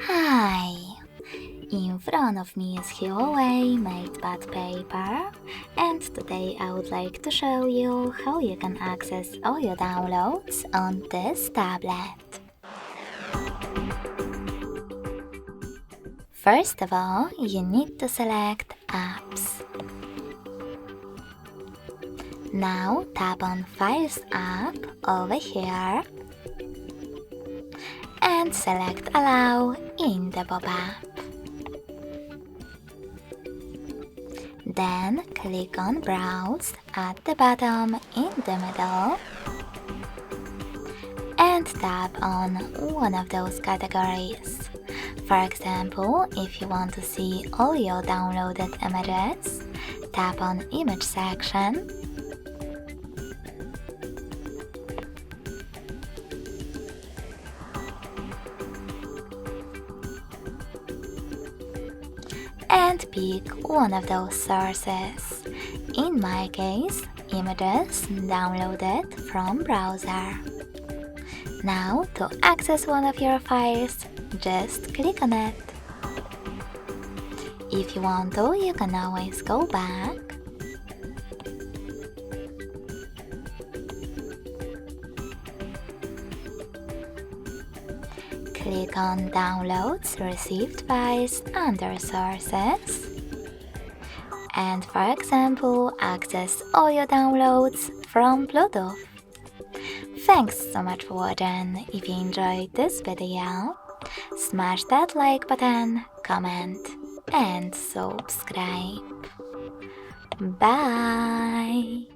Hi! In front of me is Huawei MatePad paper, and today I would like to show you how you can access all your downloads on this tablet. First of all, you need to select Apps. Now tap on Files app over here and select Allow in the pop-up. Then click on Browse at the bottom in the middle and tap on one of those categories. For example, if you want to see all your downloaded images, tap on Image section and pick one of those sources. In my case, images downloaded from browser. Now, to access one of your files, just click on it. If you want to, you can always go back click on Downloads Received Files under Sources, and for example, access all your downloads from Bluetooth. Thanks so much for watching. If you enjoyed this video, smash that like button, comment, and subscribe. Bye!